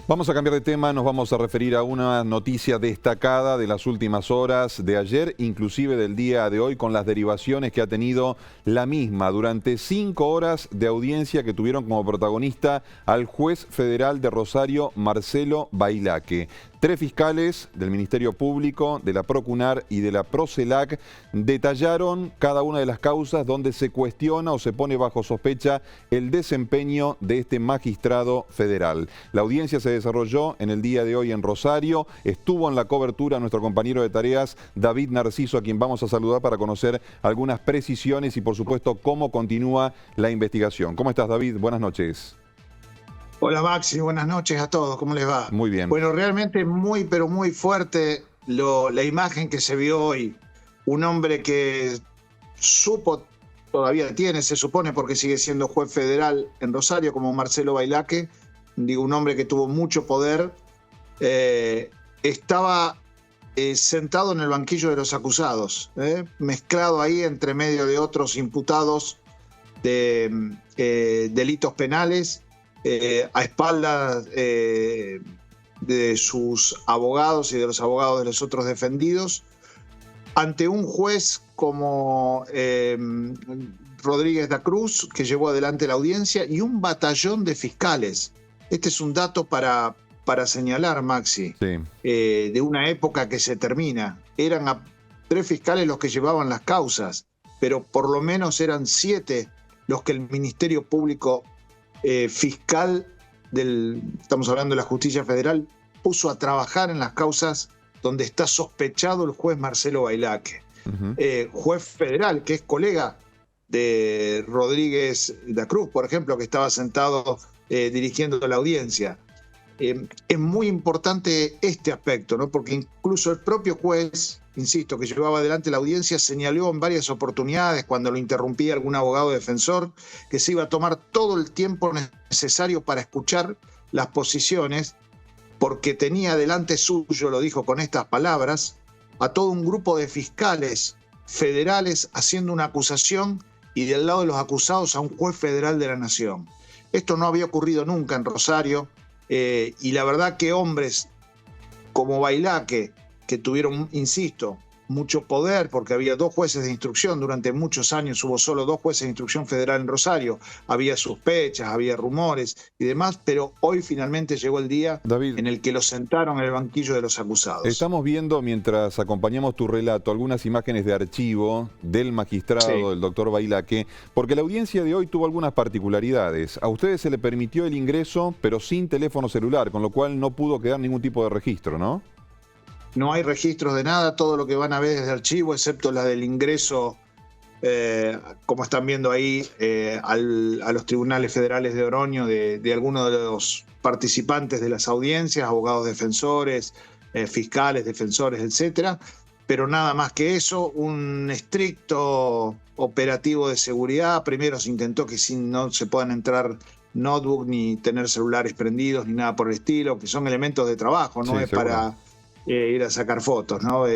Vamos a cambiar de tema, nos vamos a referir a una noticia destacada de las últimas horas de ayer, inclusive del día de hoy, con las derivaciones que ha tenido la misma durante 5 horas de audiencia que tuvieron como protagonista al juez federal de Rosario, Marcelo Bailaque. 3 fiscales del Ministerio Público, de la Procunar y de la Procelac detallaron cada una de las causas donde se cuestiona o se pone bajo sospecha el desempeño de este magistrado federal. La audiencia se desarrolló en el día de hoy en Rosario. Estuvo en la cobertura nuestro compañero de tareas, David Narciso, a quien vamos a saludar para conocer algunas precisiones y, por supuesto, cómo continúa la investigación. ¿Cómo estás, David? Buenas noches. Hola Maxi, buenas noches a todos, ¿cómo les va? Muy bien. Bueno, realmente muy, pero muy fuerte la imagen que se vio hoy. Un hombre que supo, todavía tiene, se supone, porque sigue siendo juez federal en Rosario, como Marcelo Bailaque, digo, un hombre que tuvo mucho poder, estaba sentado en el banquillo de los acusados, mezclado ahí entre medio de otros imputados de delitos penales, a espaldas de sus abogados y de los abogados de los otros defendidos, ante un juez como Rodríguez da Cruz, que llevó adelante la audiencia, y un batallón de fiscales. Este es un dato para señalar, Maxi, Sí. De una época que se termina. Eran 3 fiscales los que llevaban las causas, pero por lo menos eran 7 los que el Ministerio Público fiscal estamos hablando de la Justicia Federal, puso a trabajar en las causas donde está sospechado el juez Marcelo Bailaque. Juez federal, que es colega de Rodríguez da Cruz, por ejemplo, que estaba sentado dirigiendo la audiencia. Es muy importante este aspecto, ¿no? Porque incluso el propio juez, insisto, que llevaba adelante la audiencia, señaló en varias oportunidades, cuando lo interrumpía algún abogado defensor, que se iba a tomar todo el tiempo necesario para escuchar las posiciones, porque tenía delante suyo, lo dijo con estas palabras, a todo un grupo de fiscales federales haciendo una acusación y del lado de los acusados a un juez federal de la nación. Esto no había ocurrido nunca en Rosario, y la verdad que hombres como Bailaque, que tuvieron, insisto, mucho poder, porque había 2 jueces de instrucción, durante muchos años hubo solo 2 jueces de instrucción federal en Rosario, había sospechas, había rumores y demás, pero hoy finalmente llegó el día, David, en el que los sentaron en el banquillo de los acusados. Estamos viendo, mientras acompañamos tu relato, algunas imágenes de archivo del magistrado, sí, del doctor Bailaque, porque la audiencia de hoy tuvo algunas particularidades. A ustedes se le permitió el ingreso, pero sin teléfono celular, con lo cual no pudo quedar ningún tipo de registro, ¿no? No hay registros de nada, todo lo que van a ver es de archivo, excepto la del ingreso, como están viendo ahí, a los tribunales federales de Oroño, de algunos de los participantes de las audiencias, abogados defensores, fiscales, defensores, etcétera. Pero nada más que eso, un estricto operativo de seguridad. Primero se intentó que no se puedan entrar notebook, ni tener celulares prendidos, ni nada por el estilo, que son elementos de trabajo, no sí, es seguro para ir a sacar fotos, ¿no?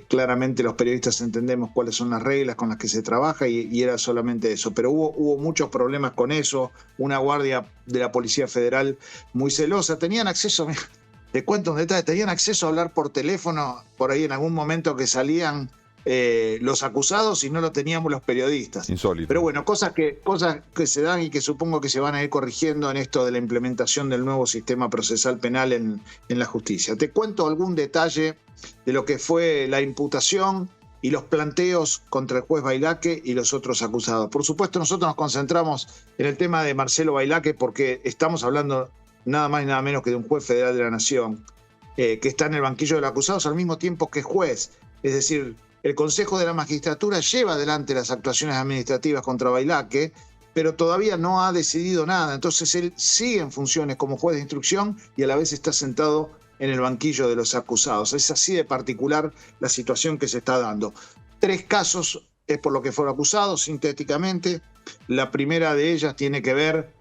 Claramente los periodistas entendemos cuáles son las reglas con las que se trabaja y era solamente eso. Pero hubo muchos problemas con eso, una guardia de la Policía Federal muy celosa. Tenían acceso, te cuento un detalle, tenían acceso a hablar por teléfono por ahí en algún momento que salían los acusados y no lo teníamos los periodistas. Insólito. Pero bueno, cosas que se dan y que supongo que se van a ir corrigiendo en esto de la implementación del nuevo sistema procesal penal en la justicia. Te cuento algún detalle de lo que fue la imputación y los planteos contra el juez Bailaque y los otros acusados. Por supuesto, nosotros nos concentramos en el tema de Marcelo Bailaque porque estamos hablando nada más y nada menos que de un juez federal de la nación que está en el banquillo de los acusados al mismo tiempo que juez. Es decir, el Consejo de la Magistratura lleva adelante las actuaciones administrativas contra Bailaque, pero todavía no ha decidido nada. Entonces él sigue en funciones como juez de instrucción y a la vez está sentado en el banquillo de los acusados. Es así de particular la situación que se está dando. 3 casos es por lo que fueron acusados, sintéticamente. La primera de ellas tiene que ver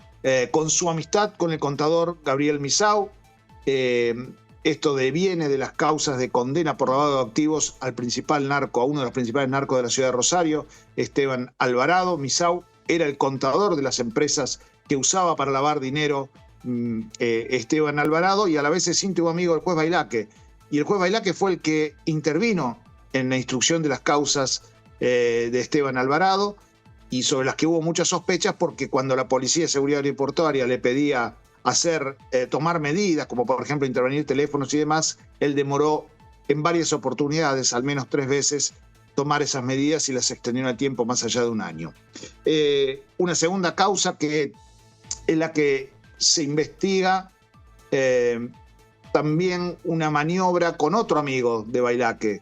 con su amistad con el contador Gabriel Misau. Esto deviene de las causas de condena por lavado de activos al principal narco, a uno de los principales narcos de la ciudad de Rosario, Esteban Alvarado. Misau era el contador de las empresas que usaba para lavar dinero Esteban Alvarado, y a la vez es íntimo amigo del juez Bailaque. Y el juez Bailaque fue el que intervino en la instrucción de las causas de Esteban Alvarado, y sobre las que hubo muchas sospechas, porque cuando la Policía de Seguridad Aeroportuaria le pedía tomar medidas, como por ejemplo intervenir teléfonos y demás, él demoró en varias oportunidades, al menos 3 veces, tomar esas medidas y las extendió en el tiempo más allá de un año. Una segunda causa que es la que se investiga, también una maniobra con otro amigo de Bailaque,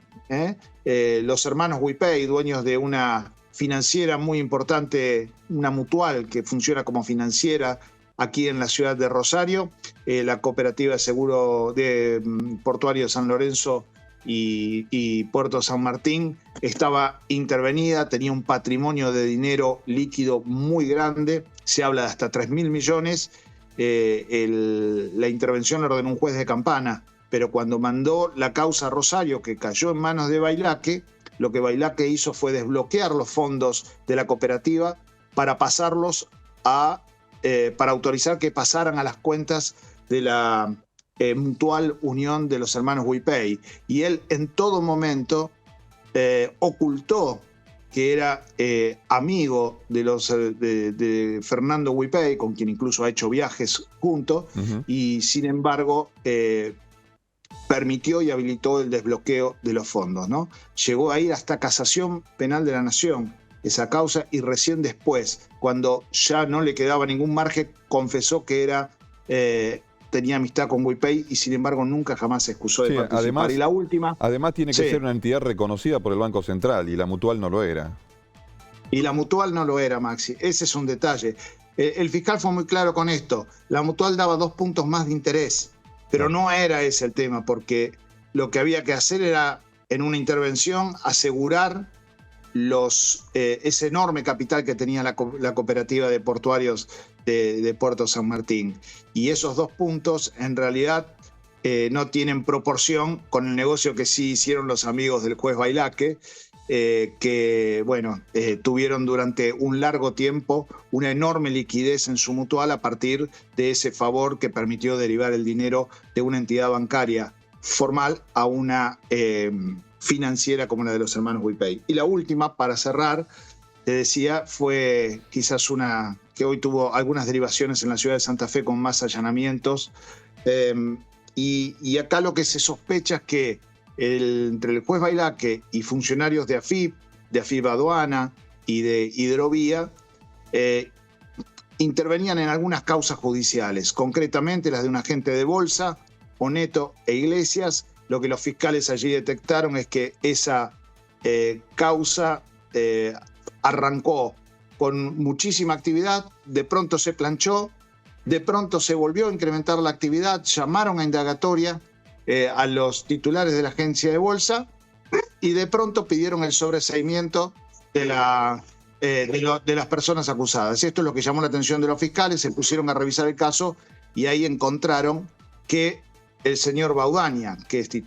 los hermanos Huipey, dueños de una financiera muy importante, una mutual que funciona como financiera aquí en la ciudad de Rosario, la Cooperativa de Seguro de Portuario de San Lorenzo y Puerto San Martín, estaba intervenida, tenía un patrimonio de dinero líquido muy grande, se habla de hasta 3.000 millones. La intervención la ordenó un juez de Campana, pero cuando mandó la causa a Rosario, que cayó en manos de Bailaque, lo que Bailaque hizo fue desbloquear los fondos de la cooperativa para pasarlos para autorizar que pasaran a las cuentas de la mutual unión de los hermanos Huipey. Y él en todo momento ocultó que era amigo de Fernando Huipey, con quien incluso ha hecho viajes juntos, y sin embargo permitió y habilitó el desbloqueo de los fondos, ¿no? Llegó a ir hasta Casación Penal de la Nación esa causa, y recién después, cuando ya no le quedaba ningún margen, confesó que tenía amistad con Huipey, y sin embargo nunca jamás se excusó de participar. Además, y la última... Además tiene que ser una entidad reconocida por el Banco Central, y la Mutual no lo era. Y la Mutual no lo era, Maxi. Ese es un detalle. El fiscal fue muy claro con esto. La Mutual daba 2 puntos más de interés, pero no era ese el tema, porque lo que había que hacer era, en una intervención, asegurar ese enorme capital que tenía la cooperativa de portuarios de Puerto San Martín. Y esos 2 puntos, en realidad, no tienen proporción con el negocio que sí hicieron los amigos del juez Bailaque, que tuvieron durante un largo tiempo una enorme liquidez en su mutual a partir de ese favor que permitió derivar el dinero de una entidad bancaria formal a una financiera como la de los hermanos Huipey. Y la última, para cerrar, te decía, fue quizás una que hoy tuvo algunas derivaciones en la ciudad de Santa Fe con más allanamientos, y acá lo que se sospecha es que entre el juez Bailaque y funcionarios de AFIP Aduana y de Hidrovía, intervenían en algunas causas judiciales, concretamente las de un agente de bolsa, Oneto e Iglesias. Lo que los fiscales allí detectaron es que esa causa arrancó con muchísima actividad, de pronto se planchó, de pronto se volvió a incrementar la actividad, llamaron a indagatoria a los titulares de la agencia de bolsa, y de pronto pidieron el sobreseimiento de las personas acusadas. Esto es lo que llamó la atención de los fiscales. Se pusieron a revisar el caso y ahí encontraron que el señor Baudaña, que es que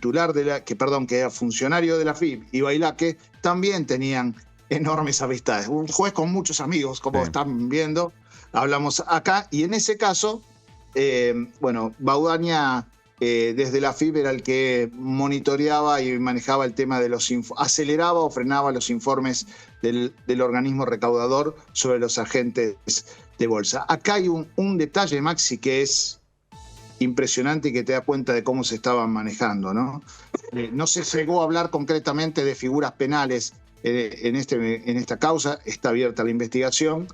era funcionario de la FIP, y Bailaque también tenían enormes amistades. Un juez con muchos amigos, como están viendo, hablamos acá, y en ese caso, Baudaña desde la FIP era el que monitoreaba y manejaba el tema de aceleraba o frenaba los informes del organismo recaudador sobre los agentes de bolsa. Acá hay un detalle, Maxi, que es impresionante y que te da cuenta de cómo se estaban manejando, ¿no? No se llegó a hablar concretamente de figuras penales en esta causa, está abierta la investigación,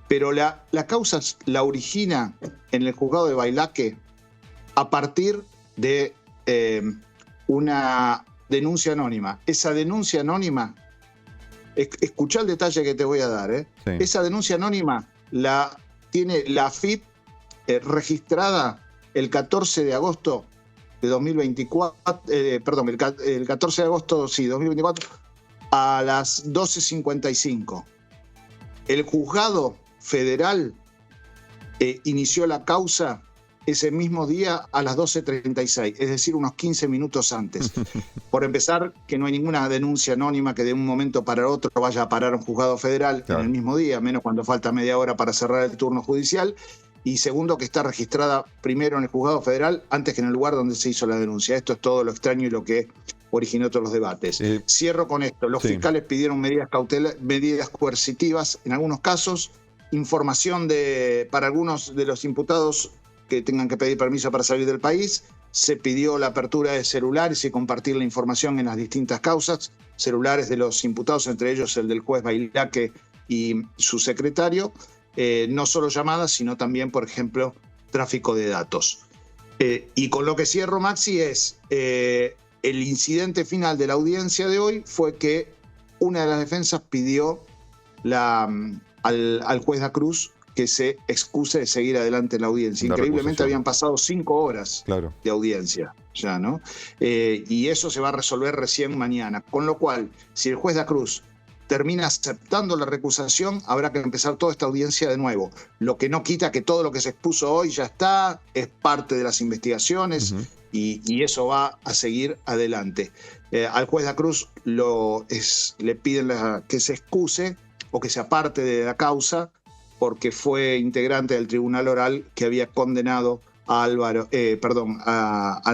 pero la causa la origina en el juzgado de Bailaque a partir de una denuncia anónima. Esa denuncia anónima, escuchá el detalle que te voy a dar, Sí. Esa denuncia anónima la tiene la AFIP registrada el 14 de agosto de 2024, el 14 de agosto, 2024, a las 12:55. El juzgado federal inició la causa ese mismo día a las 12:36, es decir, unos 15 minutos antes. Por empezar, que no hay ninguna denuncia anónima que de un momento para otro vaya a parar a un juzgado federal en el mismo día, menos cuando falta media hora para cerrar el turno judicial. y segundo, que está registrada primero en el juzgado federal antes que en el lugar donde se hizo la denuncia. Esto es todo lo extraño y lo que originó todos los debates. Cierro con esto. Los fiscales pidieron medidas coercitivas en algunos casos, información para algunos de los imputados que tengan que pedir permiso para salir del país. Se pidió la apertura de celulares y compartir la información en las distintas causas, celulares de los imputados, entre ellos el del juez Bailaque y su secretario. No solo llamadas, sino también, por ejemplo, tráfico de datos. Y con lo que cierro, Maxi, es el incidente final de la audiencia de hoy fue que una de las defensas pidió al juez Da Cruz que se excuse de seguir adelante en la audiencia. Increíblemente habían pasado 5 horas de audiencia ya, ¿no? Y eso se va a resolver recién mañana. Con lo cual, si el juez Da Cruz termina aceptando la recusación, habrá que empezar toda esta audiencia de nuevo. Lo que no quita que todo lo que se expuso hoy ya está, es parte de las investigaciones y eso va a seguir adelante. Al juez Da Cruz le piden que se excuse o que se aparte de la causa porque fue integrante del tribunal oral que había condenado al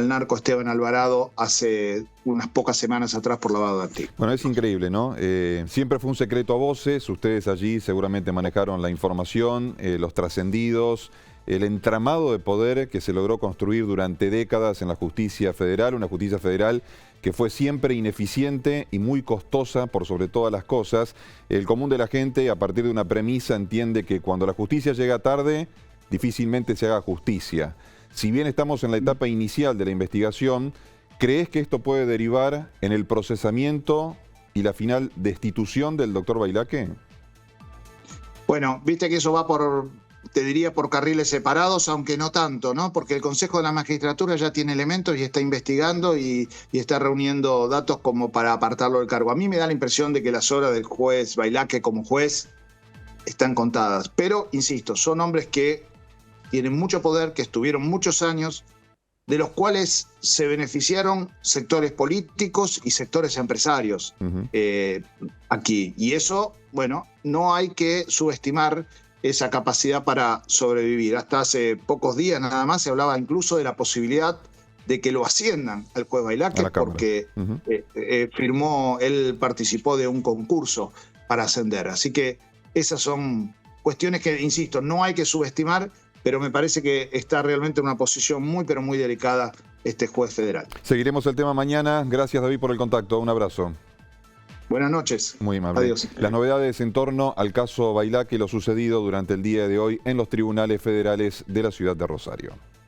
narco Esteban Alvarado hace unas pocas semanas atrás por lavado de activos. Bueno, es increíble, ¿no? Siempre fue un secreto a voces, ustedes allí seguramente manejaron la información, los trascendidos, el entramado de poder que se logró construir durante décadas en la justicia federal, una justicia federal que fue siempre ineficiente y muy costosa por sobre todas las cosas. El común de la gente, a partir de una premisa, entiende que cuando la justicia llega tarde, difícilmente se haga justicia. Si bien estamos en la etapa inicial de la investigación, ¿crees que esto puede derivar en el procesamiento y la final destitución del doctor Bailaque? Bueno, viste que eso va te diría por carriles separados, aunque no tanto, ¿no? Porque el Consejo de la Magistratura ya tiene elementos y está investigando y está reuniendo datos como para apartarlo del cargo. A mí me da la impresión de que las horas del juez Bailaque como juez están contadas. Pero, insisto, son hombres que tienen mucho poder, que estuvieron muchos años, de los cuales se beneficiaron sectores políticos y sectores empresarios aquí. Y eso, bueno, no hay que subestimar esa capacidad para sobrevivir. Hasta hace pocos días nada más se hablaba incluso de la posibilidad de que lo asciendan al juez Bailaque porque él participó de un concurso para ascender. Así que esas son cuestiones que, insisto, no hay que subestimar, pero me parece que está realmente en una posición muy, pero muy delicada este juez federal. Seguiremos el tema mañana. Gracias, David, por el contacto. Un abrazo. Buenas noches. Muy amable. Adiós. Las novedades en torno al caso Bailaque y lo sucedido durante el día de hoy en los tribunales federales de la ciudad de Rosario.